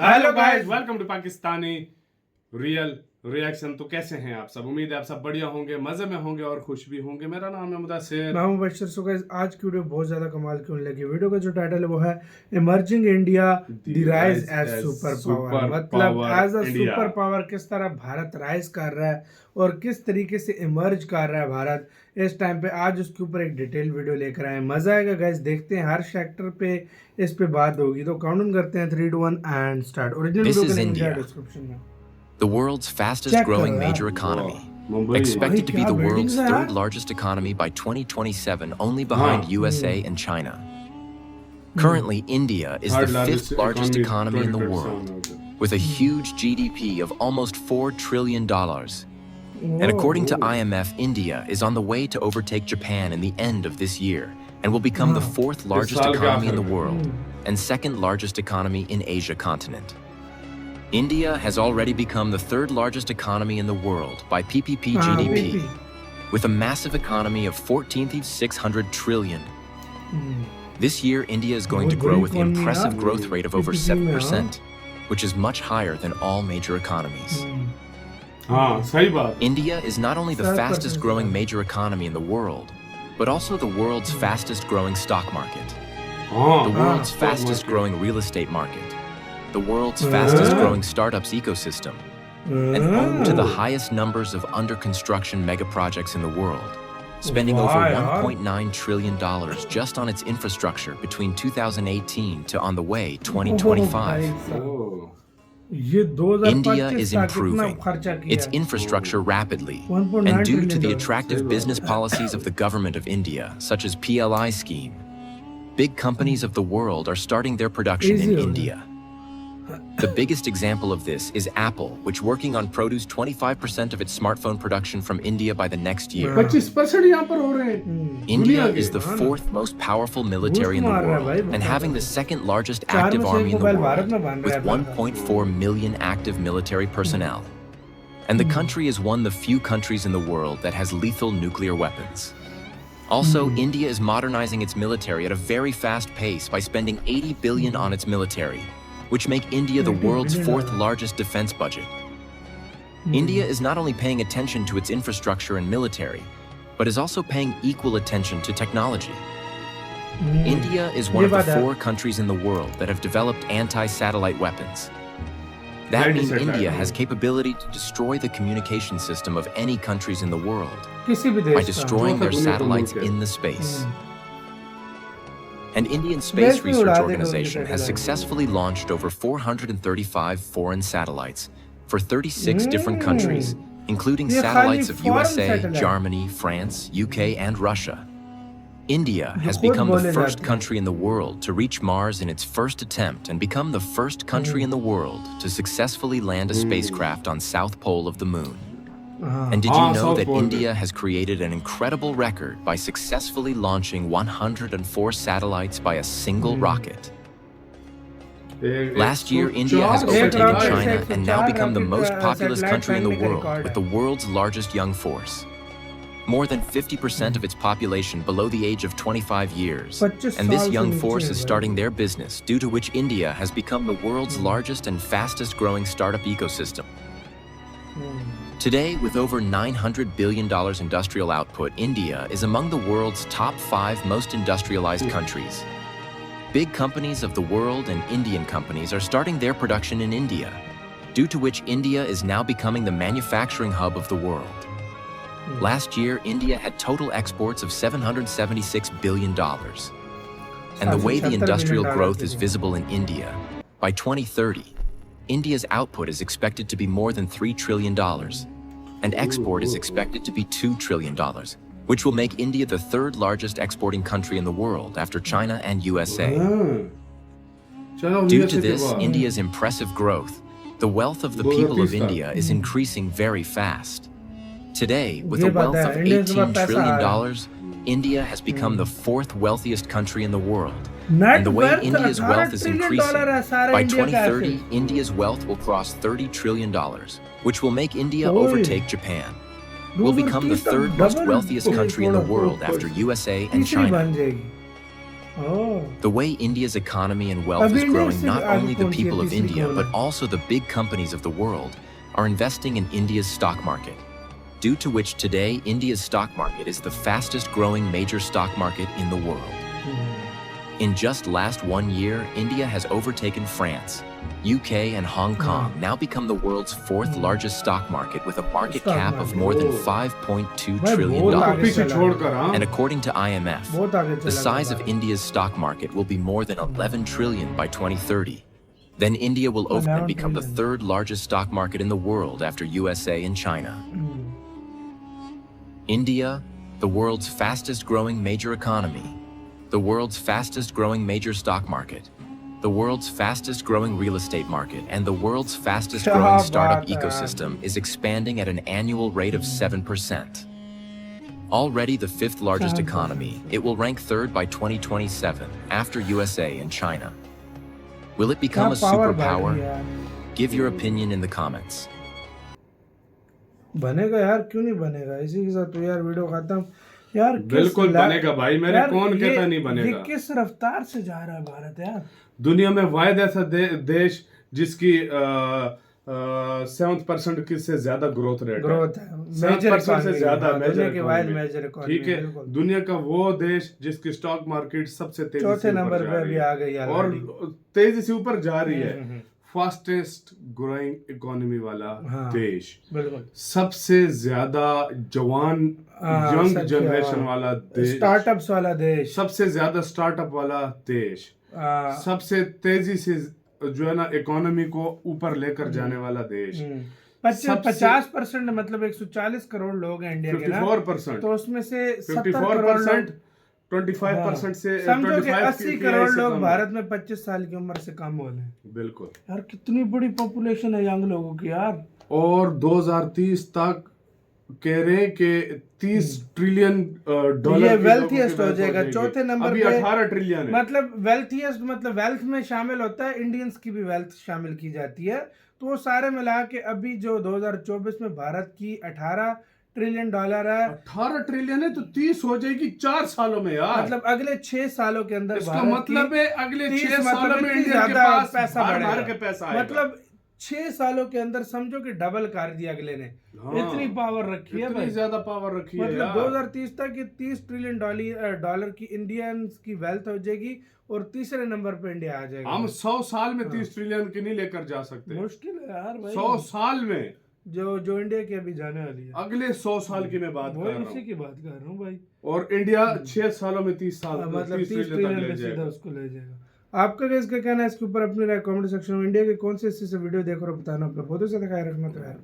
Hello guys, welcome to Pakistani real reaction. तो कैसे हैं आप सब? उम्मीद है आप सब बढ़िया होंगे, मजे में होंगे और खुश भी होंगे। मेरा नाम है मुदस्सिर। मैं मुबashir। सो गाइस, आज की वीडियो बहुत ज्यादा कमाल की होने लगी। वीडियो का जो टाइटल है वो है emerging India the rise as super power. मतलब एज अ सुपर पावर किस तरह भारत राइज कर रहा है और किस तरीके से इमर्ज कर रहा है भारत इस टाइम पे। आज उसके ऊपर एक डिटेल वीडियो लेकर आए, मजा आएगा गाइस। देखते हैं, हर सेक्टर पे इस पे बात होगी। तो काउंट करते हैं 3 2 1 एंड स्टार्ट। ओरिजिनल वीडियो का लिंक है डिस्क्रिप्शन में। The world's fastest growing major economy, expected to be the world's third largest economy by 2027, only behind USA and China. Currently, India is the fifth largest economy in the world, with a huge GDP of almost $4 trillion. And according to IMF, India is on the way to overtake Japan in the end of this year, and will become the fourth largest economy in the world, and second largest economy in Asia continent. India has already become the third largest economy in the world by PPP GDP, with a massive economy of 14,600 trillion. This year, India is going to grow with an impressive growth rate of over 7%, which is much higher than all major economies. India is not only the fastest growing major economy in the world, but also the world's fastest growing stock market, the world's fastest growing real estate market, the world's fastest growing startups ecosystem, and home to the highest numbers of under construction mega projects in the world, spending over $1.9 trillion just on its infrastructure between 2018 to on the way 2025. India is improving its infrastructure rapidly, and due to the attractive business policies of the government of India, such as PLI scheme, big companies of the world are starting their production in India. The biggest example of this is Apple, which working on produce 25% of its smartphone production from India by the next year. 25% India is the fourth most powerful military in the world and having the second largest active army in the world with 1.4 million active military personnel. And the country is one of the few countries in the world that has lethal nuclear weapons. Also, India is modernizing its military at a very fast pace by spending $80 billion on its military, which make India the world's fourth largest defense budget. India is not only paying attention to its infrastructure and military, but is also paying equal attention to technology. India is one of the 4 countries in the world that have developed anti-satellite weapons. That means India has capability to destroy the communication system of any countries in the world by destroying their satellites in the space. An Indian Space Research Organization has successfully launched over 435 foreign satellites for 36 different countries, including satellites of USA, Germany, France, UK, and Russia. India has become the first country in the world to reach Mars in its first attempt and become the first country in the world to successfully land a spacecraft on South Pole of the Moon. And did you know that India has created an incredible record by successfully launching 104 satellites by a single rocket? Last year, India has overtaken China and now become the most populous country in the world with the world's largest young force. More than 50% of its population below the age of 25 years. And this young force is starting their business, due to which India has become the world's largest and fastest growing startup ecosystem. Today, with over $900 billion industrial output, India is among the world's top 5 most industrialized countries. Big companies of the world and Indian companies are starting their production in India, due to which India is now becoming the manufacturing hub of the world. Last year, India had total exports of $776 billion. And the way the industrial growth is visible in India, by 2030, India's output is expected to be more than $3 trillion, and export is expected to be $2 trillion, which will make India the third largest exporting country in the world after China and USA. Due to this, India's impressive growth, the wealth of the people of India is increasing very fast. Today, with a wealth of $18 trillion, India has become the 4th wealthiest country in the world. And the way India's wealth is increasing, by 2030, India's wealth will cross $30 trillion, which will make India overtake Japan. We'll become the 3rd most wealthiest country in the world after USA and China. The way India's economy and wealth is growing, not only the people of India, but also the big companies of the world are investing in India's stock market, due to which today India's stock market is the fastest growing major stock market in the world. In just last 1 year, India has overtaken France, UK and Hong Kong, now become the world's 4th largest stock market with a market cap of more than $5.2 trillion. And according to IMF, the size of India's stock market will be more than 11 trillion by 2030. Then India will open and become the 3rd largest stock market in the world after USA and China. India, the world's fastest growing major economy, the world's fastest growing major stock market, the world's fastest growing real estate market, and the world's fastest growing startup ecosystem is expanding at an annual rate of 7%. Already the 5th largest economy, it will rank 3rd by 2027 after USA and China. Will it become a superpower? Give your opinion in the comments. बनेगा यार, क्यों नहीं बनेगा? इसी के साथ तो यार वीडियो खत्म यार। बिल्कुल बनेगा भाई, मेरे कौन कहता नहीं बनेगा। ये किस रफ्तार से जा रहा है भारत यार? दुनिया में वाहिद ऐसा देश जिसकी 7% से ज्यादा ग्रोथ रेट है, 7% से ज्यादा मेजर इकोनॉमी। ठीक है, दुनिया का वो देश जिसकी स्टॉक मार्केट सबसे तेजी से 4थे नंबर पे अभी आ गई और तेजी से ऊपर जा रही है। फास्टेस्ट ग्रोइंग इकोनॉमी वाला देश, सबसे ज्यादा जवान यंग जनरेशन वाला देश, स्टार्टअप्स वाला देश, सबसे ज्यादा स्टार्टअप वाला देश, सबसे तेजी से जो है ना इकोनॉमी को ऊपर लेकर जाने वाला देश। 50% मतलब 140 करोड़ लोग हैं इंडिया के ना, 54%, तो उसमें से 54%, 25% से समझो कि 80 करोड़ लोग भारत में 25 साल की उम्र से कम वाले हैं। बिल्कुल यार, कितनी बड़ी पॉपुलेशन है यंग लोगों की यार। और 2030 तक कह रहे हैं कि 30 ट्रिलियन डॉलर ये वेल्थिएस्ट हो जाएगा। 4थे नंबर अभी पे 18 ट्रिलियन है। मतलब वेल्थिएस्ट मतलब वेल्थ में शामिल होता है, इंडियंस की भी वेल्थ शामिल की जाती है, तो वो सारे मिला के अभी जो 2024 में भारत की 18 ट्रिलियन डॉलर है। 18 ट्रिलियन है तो 30 हो जाएगी 4 सालों में यार। मतलब अगले 6 सालों के अंदर इसका मतलब है अगले 6 सालों में इंडिया के पास पैसा बढ़ेगा। मतलब 6 सालों के अंदर समझो कि डबल कर दिया अगले ने। इतनी पावर रखी है भाई, ज्यादा पावर रखी है। मतलब 2030 तक ये 30 ट्रिलियन डॉलर की इंडियंस की वेल्थ हो जाएगी और 3रे नंबर पे इंडिया आ जाएगा। हम 100 साल में 30 ट्रिलियन की नहीं लेकर जा सकते, मुश्किल है यार भाई। 100 साल में जो इंडिया की अभी जाने वाली है, अगले 100 साल की मैं बात कर रहा हूँ, इसी की बात कर रहा हूँ भाई। और इंडिया 6 सालों में 30 साल मतलब 30 ट्रिलियन पे सीधा उसको ले जाएगा। आपका क्या इसका कहना है इसके ऊपर अपनी राय कमेंट सेक्शन में। इंडिया के कौन से हिस्से से वीडियो देख रहे हो बताना। अपना बहुत ज्यादा ख्याल रखना तो यार।